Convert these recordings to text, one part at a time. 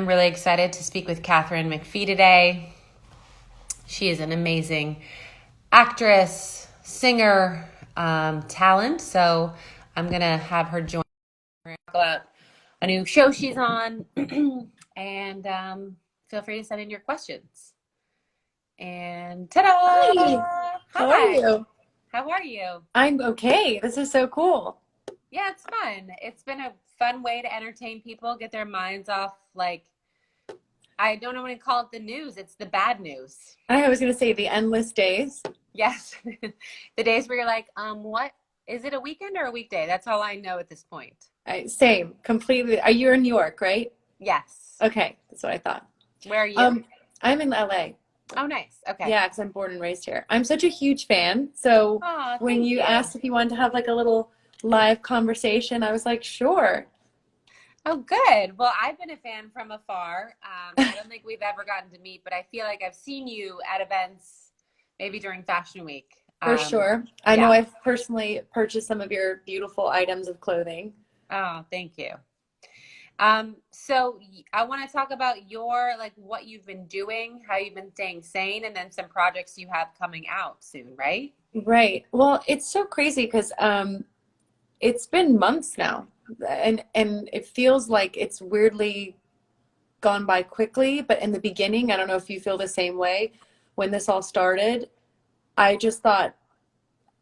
I'm really excited to speak with Catherine McPhee today. She is an amazing actress, singer, talent. So I'm going to have her join me about a new show she's on. and feel free to send in your questions. And Hi, ta-da! how are Hi, you? how are you? I'm okay. This is so cool. Yeah, it's fun. It's been a fun way to entertain people, get their minds off, like, I don't know what to call it, the news. It's the bad news. I was going to say the endless days. Yes. The days where you're like, what is it, a weekend or a weekday? That's all I know at this point. Same, completely. Are you in New York, right? Yes. Okay, that's what I thought. Where are you? Um, I'm in LA. Oh, nice. Okay. Yeah, because I'm born and raised here. I'm such a huge fan. So Oh, when thank you you. asked if you wanted to have like a little live conversation, I was like, sure. Oh, good. Well, I've been a fan from afar. I don't think we've ever gotten to meet, but I feel like I've seen you at events, maybe during Fashion Week. For sure. I know Yeah. I've personally purchased some of your beautiful items of clothing. Oh, thank you. So I want to talk about your, like, what you've been doing, how you've been staying sane, and then some projects you have coming out soon, right? Right. Well, it's so crazy because it's been months now, and it feels like it's weirdly gone by quickly. But in the beginning, I don't know if you feel the same way. When this all started, I just thought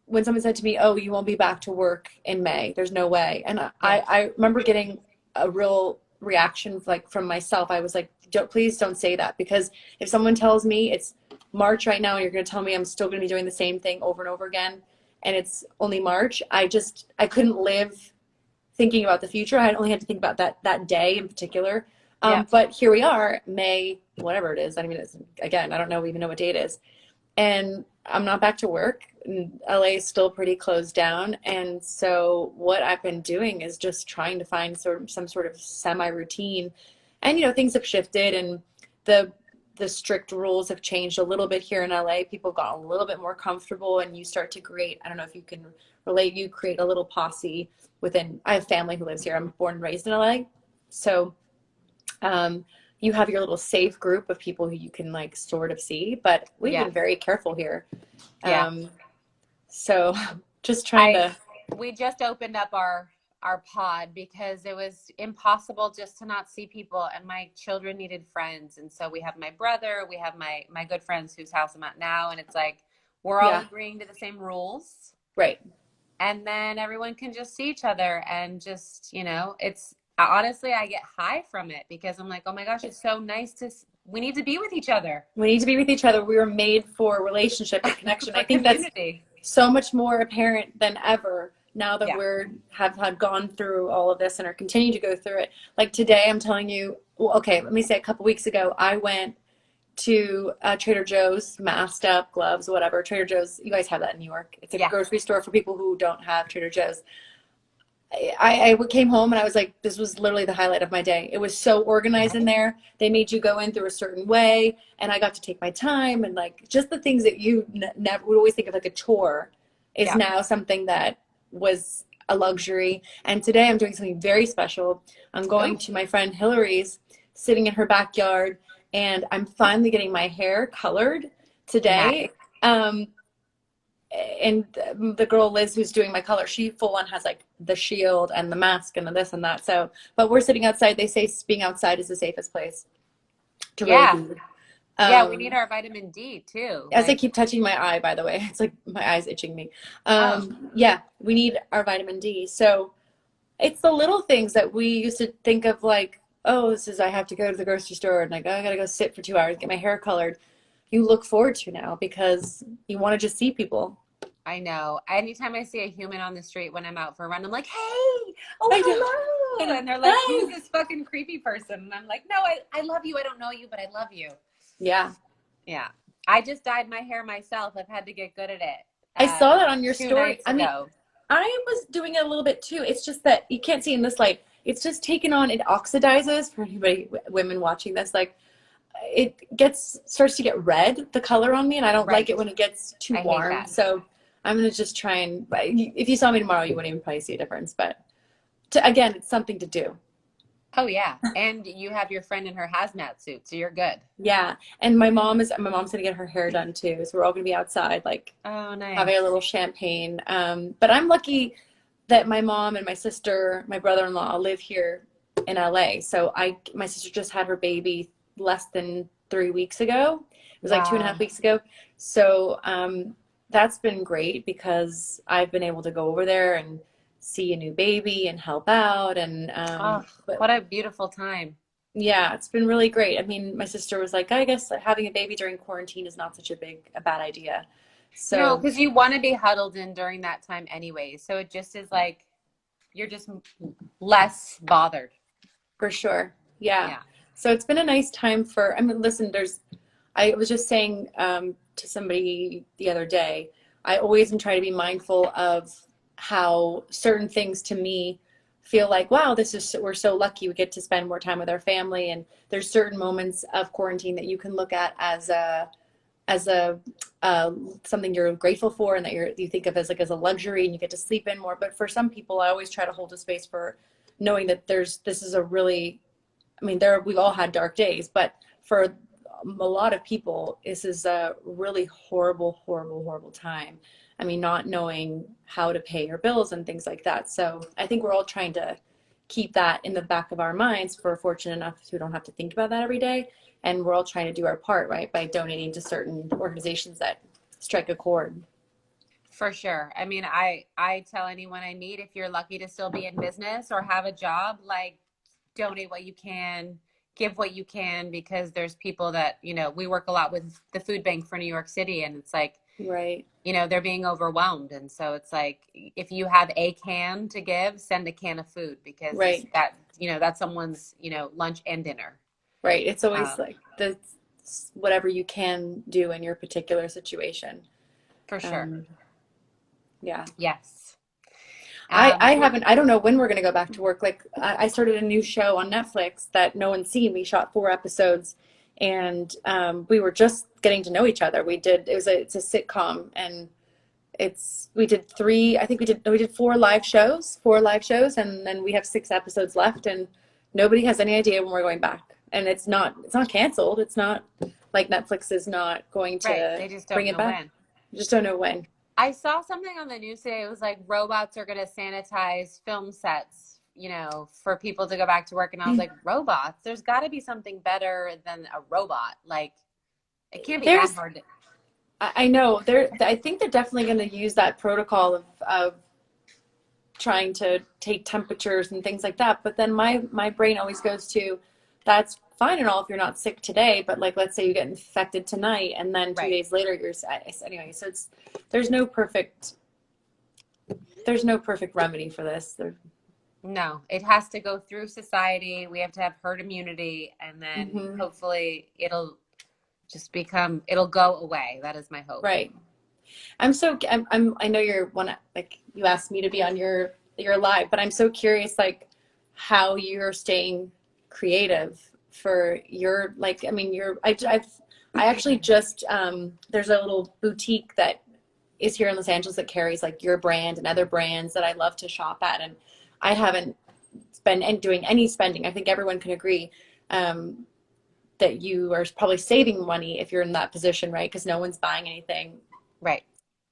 when someone said to me, "Oh, you won't be back to work in May. There's no way." And I, Yeah. I remember getting a real reaction like from myself. I was like, please don't say that, because if someone tells me it's March right now and you're going to tell me I'm still going to be doing the same thing over and over again, and it's only March, I couldn't live thinking about the future. I only had to think about that day in particular. Yeah. But here we are, May, whatever it is. I mean, again, I don't know even know what date it is, and I'm not back to work. LA is still pretty closed down, and so what I've been doing is just trying to find some sort of semi-routine. And things have shifted, and the the strict rules have changed a little bit here in LA. People got a little bit more comfortable, and you start to create, I don't know if you can relate, you create a little posse within. I have family who lives here. I'm born and raised in LA. So um, you have your little safe group of people who you can like sort of see, but we've Yeah. been very careful here. Yeah. Um, so just trying I to, we just opened up our pod because it was impossible just to not see people, and my children needed friends. And so we have my brother, we have my good friends whose house I'm at now, and it's like we're all yeah, agreeing to the same rules, right. and then everyone can just see each other. And just, it's honestly, I get high from it because I'm like, oh my gosh, it's so nice we need to be with each other. We need to be with each other. We were made for relationship and connection. For I think that's community. so much more apparent than ever now that Yeah. we're have had gone through all of this and are continuing to go through it. Like today, I'm telling you, well, okay, let me say a couple weeks ago, I went to Trader Joe's, masked up, gloves, whatever. Trader Joe's, you guys have that in New York. It's a Yeah. grocery store for people who don't have Trader Joe's. I came home and I was like, this was literally the highlight of my day. It was so organized in there. They made you go in through a certain way, and I got to take my time, and like just the things that you never would always think of like a chore is Yeah. now something that was a luxury. And today I'm doing something very special. I'm going Oh, to my friend Hillary's, sitting in her backyard, and I'm finally getting my hair colored nice. today. Um, and the girl Liz who's doing my color, she full on has like the shield and the mask and the this and that. So, but we're sitting outside. They say being outside is the safest place to really Yeah. be. Yeah, we need Um, our vitamin D too. as I Like, keep touching my eye, by the way, it's like my eye's itching me. oh, Yeah, we need our vitamin D. So it's the little things that we used to think of like, oh, this is I have to go to the grocery store and like, oh, I gotta go sit for 2 hours, get my hair colored. You look forward to now because you want to just see people. I know. Anytime I see a human on the street when I'm out for a run, I'm like, hey, oh, I know. hello. And they're like, who's Hi. this fucking creepy person? And I'm like, no, I love you. I don't know you, but I love you. Yeah. Yeah. I just dyed my hair myself. I've had to get good at it. I saw that on your Two story. nights I mean, ago. I was doing it a little bit too. It's just that you can't see in this light. It's just taken on, it oxidizes for anybody, women watching this. Like starts to get red, the color on me, and I don't like Right. it when it gets too I hate warm. that. So I'm gonna just try and, if you saw me tomorrow, you wouldn't even probably see a difference. But again, it's something to do. Oh yeah. And you have your friend in her hazmat suit, so you're good. Yeah. And my mom's gonna get her hair done too. So we're all gonna be outside, like Oh, having a nice. little champagne. But I'm lucky that my mom and my sister, my brother-in-law live here in LA. So my sister just had her baby less than 3 weeks ago. It was like two and a half Wow. weeks ago. So that's been great because I've been able to go over there and see a new baby and help out. And Oh, but what a beautiful time. yeah, it's been really great. I mean, my sister was like, I guess having a baby during quarantine is not such a bad idea. No, So because you want to be huddled in during that time anyway. So it just is like you're just less bothered. for sure. Yeah. Yeah. So it's been a nice time I mean, listen, I was just saying to somebody the other day, I always try to be mindful of how certain things to me feel like, wow, we're so lucky we get to spend more time with our family. And there's certain moments of quarantine that you can look at as a something you're grateful for and that you think of as a luxury and you get to sleep in more. But for some people, I always try to hold a space for knowing that this is a really, I mean, we've all had dark days, but for a lot of people, this is a really horrible, horrible, horrible time. I mean, not knowing how to pay your bills and things like that. So I think we're all trying to keep that in the back of our minds. We're fortunate enough so we don't have to think about that every day. And we're all trying to do our part, right, by donating to certain organizations that strike a chord. For sure. I mean, I tell anyone I meet if you're lucky to still be in business or have a job, like donate what you can, give what you can because there's people that, we work a lot with the food bank for New York City and it's like, Right, they're being overwhelmed and so it's like if you have a can to give, send a can of food because right, that's someone's, lunch and dinner. right. It's always Um, like whatever you can do in your particular situation. for sure. Um, yeah. Yes. I Well, haven't, I don't know when we're going to go back to work. Like, I started a new show on Netflix that no one's seen. We shot 4 episodes and we were just getting to know each other. It's a sitcom and we did three, I think we did, no, we did 4 live shows, and then we have 6 episodes left and nobody has any idea when we're going back. And it's not canceled. It's not like Netflix is not going right. to They just bring don't it know back. when. We just don't know when. I saw something on the news today. It was like robots are going to sanitize film sets, for people to go back to work. And I was like, robots? There's got to be something better than a robot. Like, it can't be that There's hard to. I know I think they're definitely going to use that protocol of trying to take temperatures and things like that. But then my brain always goes to, that's fine and all if you're not sick today, but like let's say you get infected tonight and then two Right. days later you're anyway. So there's no perfect there's no perfect remedy for this. No, it has to go through society. We have to have herd immunity. And then Mhm. hopefully it'll go away. That is my hope. Right. I know you're one, like you asked me to be on your live, but I'm so curious like how you're staying creative for your, like, I mean, I actually just there's a little boutique that is here in Los Angeles that carries like your brand and other brands that I love to shop at, and I haven't been doing any spending. I think everyone can agree that you are probably saving money if you're in that position, right? Because no one's buying anything. Right.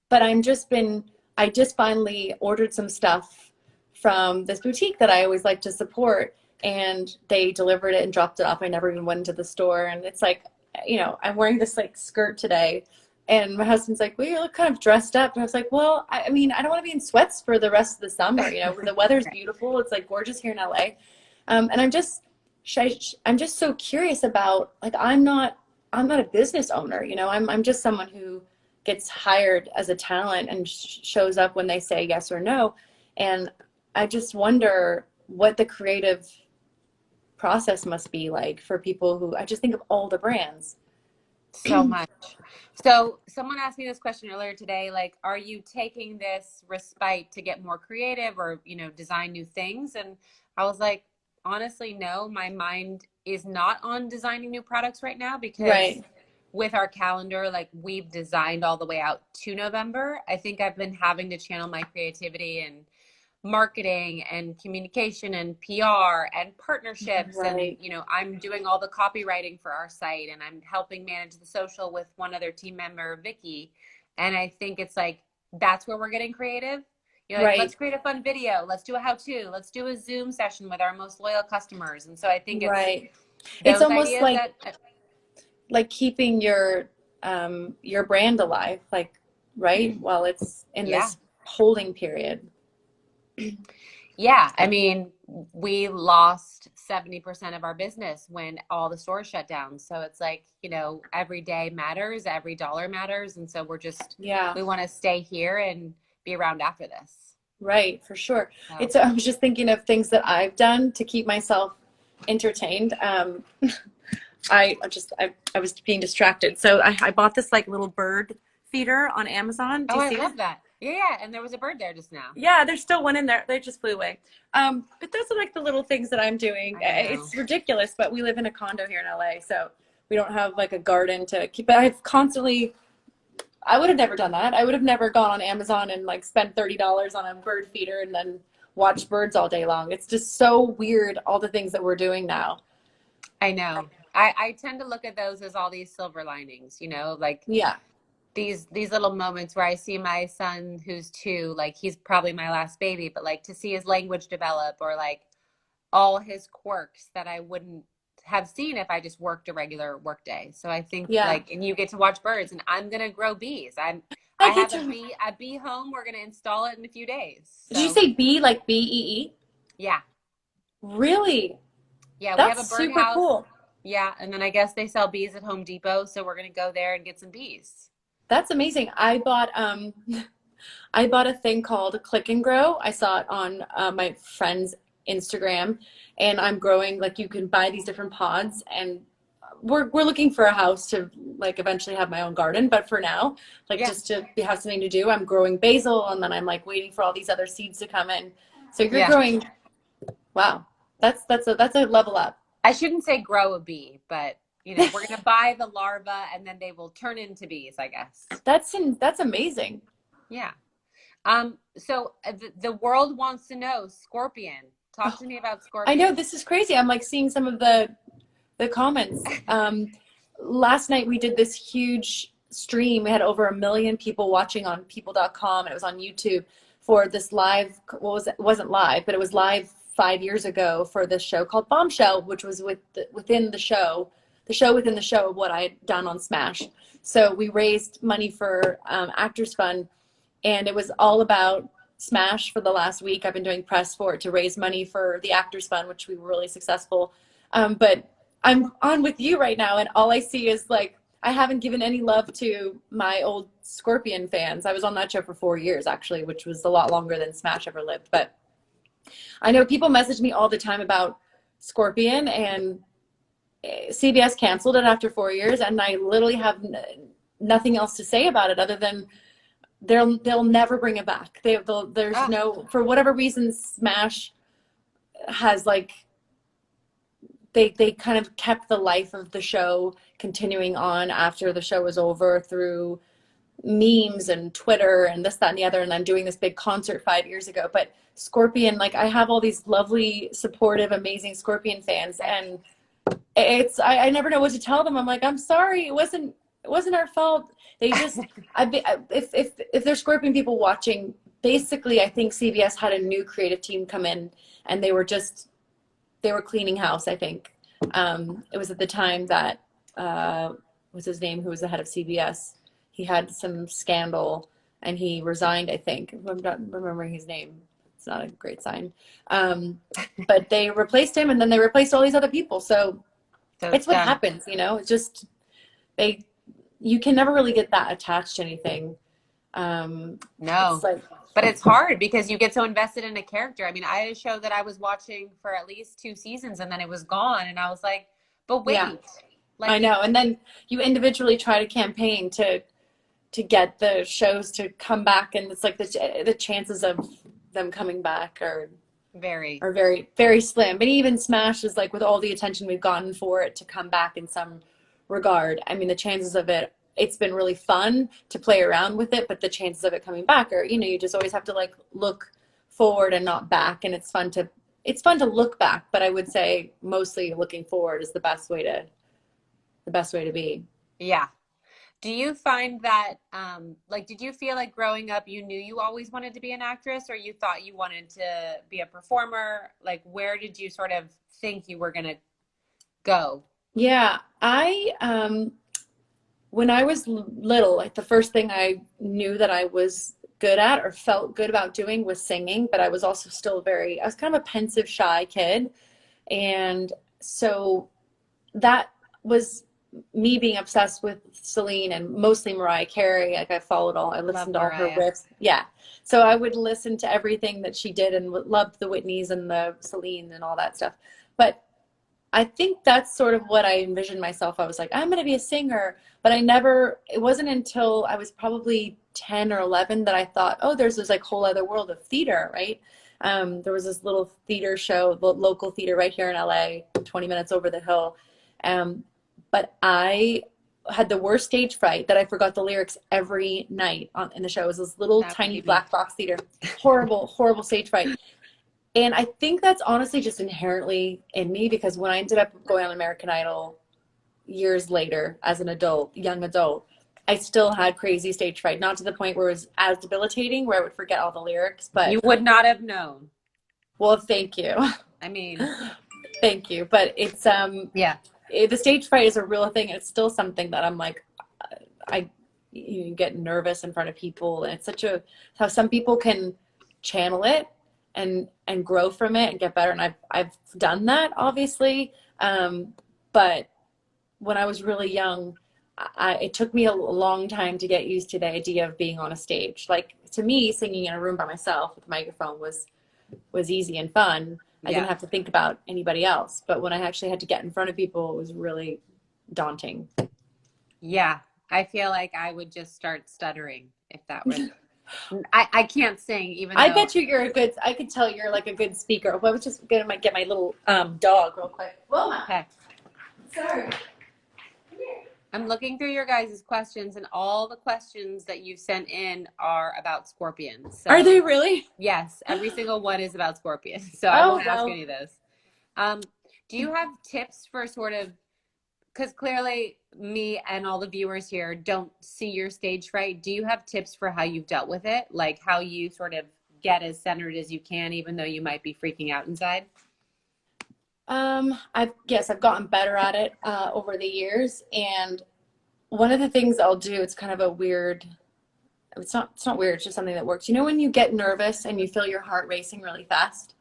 But I just finally ordered some stuff from this boutique that I always like to support, and they delivered it and dropped it off. I never even went into the store, and it's like, I'm wearing this like skirt today, and my husband's like, well, you look kind of dressed up. And I was like, well, I mean, I don't want to be in sweats for the rest of the summer. The weather's Right. beautiful. It's like gorgeous here in LA. And I'm just so curious about, like, I'm not a business owner, I'm just someone who gets hired as a talent and shows up when they say yes or no. And I just wonder what the creative process must be like for people who, I just think of all the brands. So much. So someone asked me this question earlier today, like, are you taking this respite to get more creative or, design new things? And I was like, honestly, no, my mind is not on designing new products right now because Right. with our calendar, like we've designed all the way out to November. I think I've been having to channel my creativity and marketing and communication and PR and partnerships. And, Right. I'm doing all the copywriting for our site and I'm helping manage the social with one other team member, Vicky. And I think it's like, that's where we're getting creative. You're like, let's Right. create a fun video. Let's do a how-to. Let's do a Zoom session with our most loyal customers. And so I think it's Right. It's those almost ideas that, like keeping your brand alive, like, right? While it's in yeah. this holding period. Yeah, I mean, we lost 70% of our business when all the stores shut down. So it's like, every day matters, every dollar matters. And so Yeah. we want to stay here and be around after this. Right, for sure. So, I was just thinking of things that I've done to keep myself entertained. I was being distracted. So I bought this like little bird feeder on Amazon. Do oh, you I see it? love that. Yeah, yeah. And there was a bird there just now. Yeah, there's still one in there. They just flew away. But those are like the little things that I'm doing. I know. It's ridiculous, but we live in a condo here in LA, so we don't have like a garden to keep. But I would have never done that. I would have never gone on Amazon and like spent $30 on a bird feeder and then watch birds all day long. It's just so weird, all the things that we're doing now. I know. I tend to look at those as all these silver linings, like Yeah. these little moments where I see my son who's 2, like he's probably my last baby, but like to see his language develop or like all his quirks that I wouldn't have seen if I just worked a regular work day. So I think Yeah. like, and you get to watch birds, and I'm gonna grow bees. I I get have a to. bee home. We're gonna install it in a few days. Did you So say bee like BEE? yeah, Really? yeah, we have That's a super birdhouse. cool. Yeah, and then I guess they sell bees at Home Depot, so we're gonna go there and get some bees. That's amazing. I bought a thing called Click and Grow. I saw it on my friend's Instagram, and I'm growing, like, you can buy these different pods, and we're looking for a house to like eventually have my own garden, but for now, like, Yeah, just to have something to do, I'm growing basil, and then I'm like waiting for all these other seeds to come in. So you're yeah. growing. Wow. That's a level up. I shouldn't say grow a bee, but we're gonna buy the larva and then they will turn into bees, I guess. That's amazing. Yeah. So the world wants to know Scorpion. Talk Oh, to me about I know, Scorpion. this is crazy. I'm like seeing some of the comments. Last night we did this huge stream. We had over 1 million people watching on people.com, and it was on YouTube for this live. What was it? It wasn't live, but it was live 5 years ago for this show called Bombshell, which was within the show within the show of what I had done on Smash. So we raised money for Actors Fund, and it was all about Smash for the last week. I've been doing press for it to raise money for the Actors Fund, which we were really successful. But I'm on with you right now, and all I see is like, I haven't given any love to my old Scorpion fans. I was on that show for 4 years, actually, which was a lot longer than Smash ever lived. But I know people message me all the time about Scorpion, and CBS canceled it after 4 years, and I literally have nothing else to say about it other than they'll never bring it back. There's Ah, no, for whatever reason, Smash has like, they kind of kept the life of the show continuing on after the show was over through memes and Twitter and this, that, and the other, and then doing this big concert 5 years ago. But Scorpion, like, I have all these lovely, supportive, amazing Scorpion fans, and I never know what to tell them. I'm like, I'm sorry, it wasn't our fault. They just, if there's Scorpion people watching, basically, I think CBS had a new creative team come in, and they were cleaning house, I think. It was at the time that, what's his name, who was the head of CBS? He had some scandal and he resigned, I think. I'm not remembering his name. It's not a great sign. But they replaced him, and then they replaced all these other people. So so it's it's what done. happens, It's just, they, you can never really get that attached to anything. It's No. like, But it's hard because you get so invested in a character. I mean, I had a show that I was watching for at least 2 seasons and then it was gone. And I was like, but yeah, wait, I like know. And then you individually try to campaign to get the shows to come back, and it's like the chances of them coming back very, are very, very slim. But even Smash is like, with all the attention we've gotten for it to come back in some regard, I mean, the chances of it's been really fun to play around with it, but the chances of it coming back are, you just always have to like look forward and not back, and it's fun to look back, but I would say mostly looking forward is the best way to be. Yeah. Do you find that, like, did you feel like growing up you knew you always wanted to be an actress, or you thought you wanted to be a performer? Like, where did you sort of think you were going to go? Yeah, when I was little, like the first thing I knew that I was good at or felt good about doing was singing, but I was also still I was kind of a pensive, shy kid. And so that was me being obsessed with Celine and mostly Mariah Carey. Like I Love listened to all her Mariah. riffs. Yeah. So I would listen to everything that she did and loved the Whitneys and the Celine and all that stuff. But I think that's sort of what I envisioned myself. I was like, I'm going to be a singer, but it wasn't until I was probably 10 or 11 that I thought, oh, there's this like whole other world of theater, right? There was this little theater show, the local theater right here in LA, 20 minutes over the hill. Um, but I had the worst stage fright that I forgot the lyrics every night in the show. It was this little That would tiny be me. black box theater. Horrible, horrible stage fright. And I think that's honestly just inherently in me because when I ended up going on American Idol years later as an adult, young adult, I still had crazy stage fright, not to the point where it was as debilitating where I would forget all the lyrics, but You would not have known. well, thank you. I mean, Thank you. But yeah, the stage fright is a real thing. It's still something that I'm like, I you get nervous in front of people, and it's how some people can channel it and grow from it and get better. And I've done that obviously, but when I was really young, it took me a long time to get used to the idea of being on a stage. Like to me, singing in a room by myself with a microphone was easy and fun. I didn't yeah, have to think about anybody else. But when I actually had to get in front of people, it was really daunting. yeah. I feel like I would just start stuttering if that were. I can't sing, even I though. bet I could tell you're like a good speaker. Well, I was just gonna get my little dog real quick. Wilma, Okay. sorry. I'm looking through your guys' questions, and all the questions that you sent in are about scorpions. Are they So, really? yes, every single one is about scorpions. So I Oh, won't ask well. any of those. Um, do you have tips for sort of, because clearly me and all the viewers here don't see your stage fright. Do you have tips for how you've dealt with it? Like how you sort of get as centered as you can, even though you might be freaking out inside? I've gotten better at it over the years, and one of the things I'll do, it's kind of a weird. It's not weird. It's just something that works. You know when you get nervous and you feel your heart racing really fast?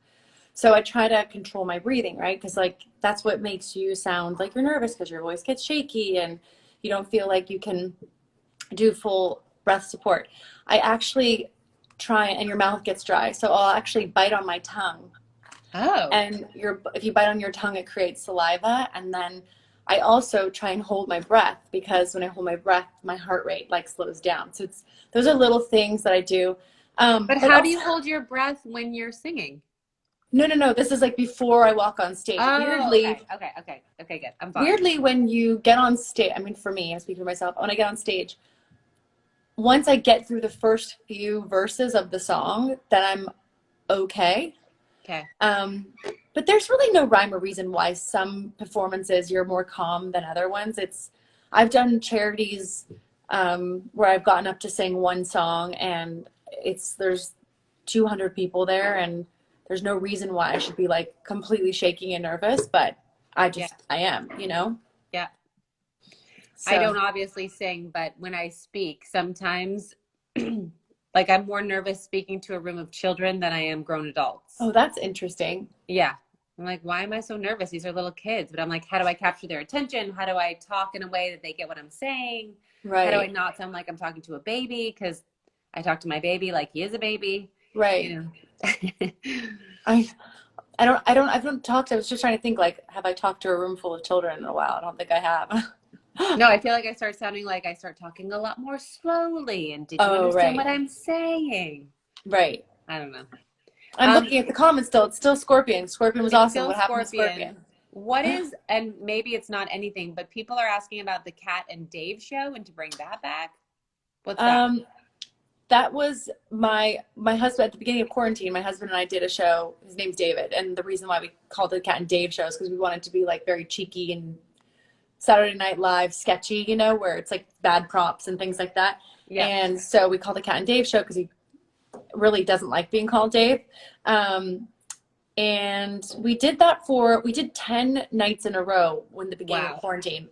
So I try to control my breathing, right? Because like that's what makes you sound like you're nervous because your voice gets shaky and you don't feel like you can do full breath support. I actually try and your mouth gets dry. So I'll actually bite on my tongue. Oh, And if you bite on your tongue, it creates saliva. And then I also try and hold my breath because when I hold my breath, my heart rate like slows down. So those are little things that I do. but But how do also, you hold your breath when you're singing? no, no, no. This is like before I walk on stage. Oh, Weirdly, okay, okay, okay, okay, good. I'm following. weirdly, when you get on stage, I mean, for me, I speak for myself. When I get on stage, once I get through the first few verses of the song, then I'm okay. Okay. Um, but there's really no rhyme or reason why some performances you're more calm than other ones. I've done charities where I've gotten up to sing one song and there's 200 people there and there's no reason why I should be like completely shaking and nervous, but Yeah, I am. yeah. I So, don't obviously sing, but when I speak, sometimes like I'm more nervous speaking to a room of children than I am grown adults. oh, that's interesting. Yeah. I'm like, why am I so nervous? These are little kids. But I'm like, how do I capture their attention? How do I talk in a way that they get what I'm saying? How do I Right, not sound like I'm talking to a baby? Because I talk to my baby like he is a baby, right. you know. I I don't talk to, I was just trying to think like, have I talked to a room full of children in a while? I don't think I have. No, I feel like I start sounding like I start talking a lot more slowly. And did you Oh, understand what right, I'm saying? right. I don't know. I'm looking at the comments still. It's still Scorpion. Scorpion was It's awesome. still What happened to Scorpion. Scorpion? What is, and maybe it's not anything, but people are asking about the Kat and Dave show and to bring that back. What's that? Um, That was my husband at the beginning of quarantine. My husband and I did a show. His name's David, and the reason why we called it Cat and Dave shows because we wanted to be like very cheeky and Saturday Night Live sketchy, you know, where it's like bad props and things like that. Yeah. And so we called it Cat and Dave show because he really doesn't like being called Dave. And we did 10 nights in a row when the beginning of quarantine.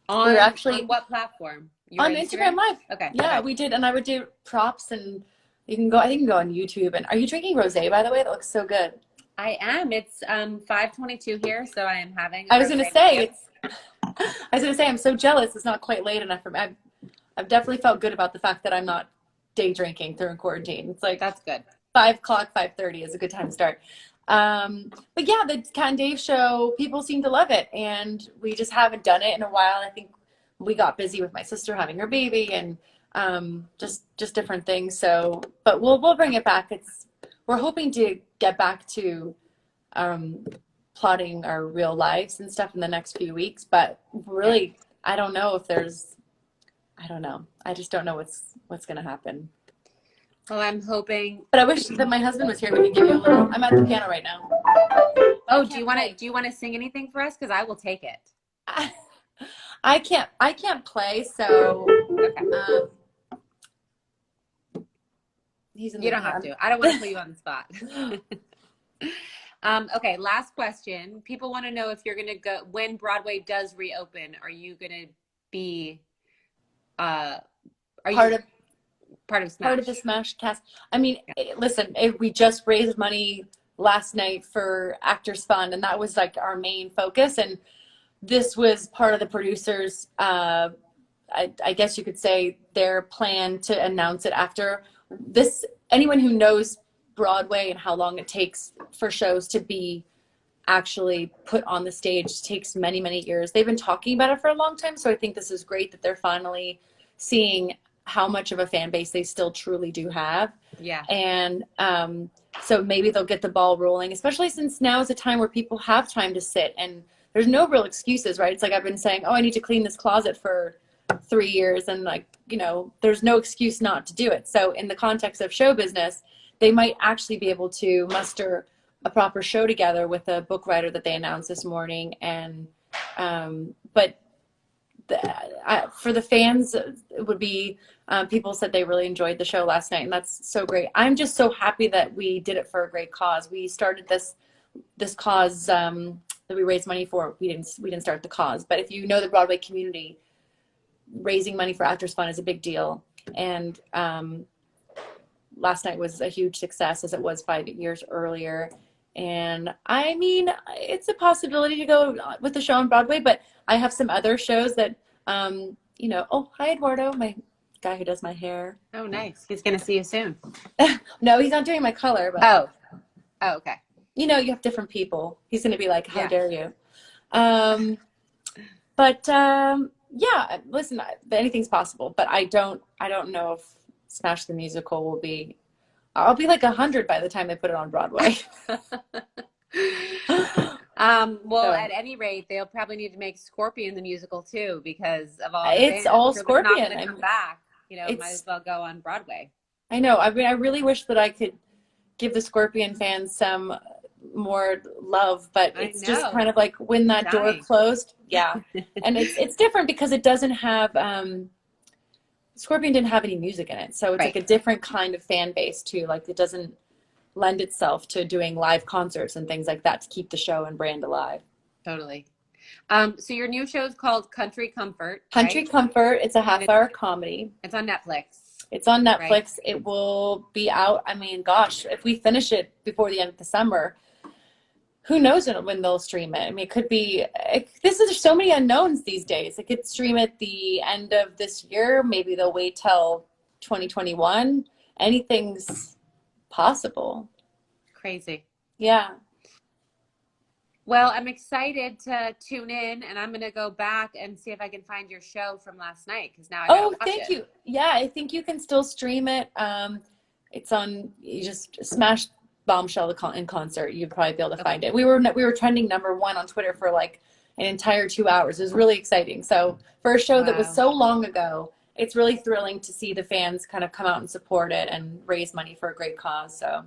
We were actually on what platform? on Instagram Live. Okay. Yeah, okay. we did, and I would do props, and you can go. I think you can go on YouTube. And are you drinking rosé, by the way? That looks so good. I am. It's 5:22 here, so I am having. I was gonna say I'm so jealous. It's not quite late enough for me. I've definitely felt good about the fact that I'm not day drinking during quarantine. It's like That's good. 5:00, 5:30 is a good time to start. But yeah, the Cat and Dave show, people seem to love it, and we just haven't done it in a while. I think we got busy with my sister having her baby and just different things. So, but we'll bring it back. We're hoping to get back to plotting our real lives and stuff in the next few weeks. But really, I don't know if there's. I don't know. I just don't know what's going to happen. Well, I'm hoping. But I wish that my husband was here. We could give you a little. I'm at the piano right now. Oh, do you want to sing anything for us? Because I will take it. I can't play, so Okay. He's in You the don't have band. to. I don't want to put you on the spot. Okay, last question. People want to know if you're going to go when Broadway does reopen. Are you going to be are part you of part of Smash? part of the Smash cast. I mean, listen, we just raised money last night for Actors Fund, and that was like our main focus. And this was part of the producers. I guess you could say their plan to announce it after this. Anyone who knows Broadway and how long it takes for shows to be actually put on the stage takes many, many years. They've been talking about it for a long time. So I think this is great that they're finally seeing how much of a fan base they still truly do have. Yeah. And so maybe they'll get the ball rolling, especially since now is a time where people have time to sit and there's no real excuses, right? It's like I've been saying, oh, I need to clean this closet for 3 years. And like, you know, there's no excuse not to do it. So in the context of show business, they might actually be able to muster a proper show together with a book writer that they announced this morning. And, but for the fans, it would be, people said they really enjoyed the show last night, and that's so great. I'm just so happy that we did it for a great cause. We started this cause, that we raised money for. We didn't start the cause, but if you know the Broadway community, raising money for Actors Fund is a big deal. And, last night was a huge success as it was 5 years earlier. And I mean, it's a possibility to go with the show on Broadway, but I have some other shows that, you know, oh, hi, Eduardo, my guy who does my hair. Oh, nice. He's going to see you soon. No, he's not doing my color, but Oh, okay. you know, you have different people. He's going to be like, how Yeah. dare you? Yeah, listen, anything's possible, but I don't know if Smash the Musical will be, I'll be like 100 by the time they put it on Broadway. Well, So- at any rate, they'll probably need to make Scorpion the musical too because of all the It's fans. all So if it's not Scorpion. gonna come back, you know, might It's- as well go on Broadway. I know. I mean, I really wish that I could give the Scorpion fans some more love, but I it's just know. kind of like when that door Dying. closed. Yeah. And it's different because it doesn't have, Scorpion didn't have any music in it. So it's Right. like a different kind of fan base too. Like it doesn't lend itself to doing live concerts and things like that to keep the show and brand alive. Totally. So your new show is called Country Comfort. Country right? Comfort, it's a half-hour comedy. It's on Netflix. It's on Netflix. Right. It will be out. I mean, gosh, if we finish it before the end of the summer, who knows when they'll stream it? I mean, it could be, there's so many unknowns these days. It could stream at the end of this year. Maybe they'll wait till 2021. Anything's possible. Crazy. Yeah. Well, I'm excited to tune in, and I'm going to go back and see if I can find your show from last night because now I gotta Oh, watch thank it. you. Yeah, I think you can still stream it. It's on, you just smash Bombshell in concert. You'd probably be able to find it. We were trending #1 on Twitter for like an entire 2 hours. It was really exciting. So for a show that was Wow. so long ago, it's really thrilling to see the fans kind of come out and support it and raise money for a great cause. So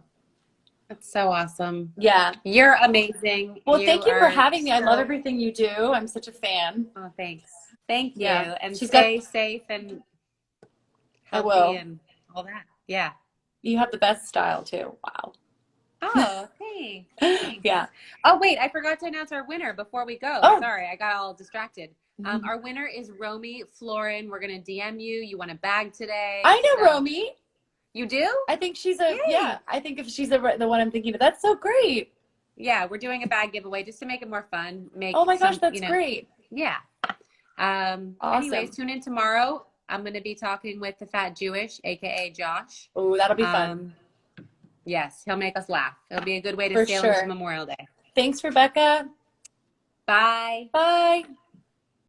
That's so awesome. yeah. You're amazing. Well, You thank you for are having me. I love so, everything you do. I'm such a fan. oh, thanks. Thank you. Yeah. And She's got, stay safe and I healthy will. and all that. Yeah. You have the best style too. Wow. Oh, thanks. Thanks. Yeah. Oh, wait, I forgot to announce our winner before we go. Oh, Sorry, I got all distracted. Our winner is Romy Florin. We're going to DM you. You want a bag today. I know So Romy. you do? I think she's Yay. I think if she's the one I'm thinking of, that's so great. Yeah, we're doing a bag giveaway just to make it more fun. Oh Make my gosh, some, that's great. yeah. Anyways, Awesome. tune in tomorrow. I'm going to be talking with the Fat Jewish, aka Josh. Oh, that'll be fun. Yes, he'll make us laugh. It'll be a good way to For sail into sure. Memorial Day. Thanks, Rebecca. Bye. Bye.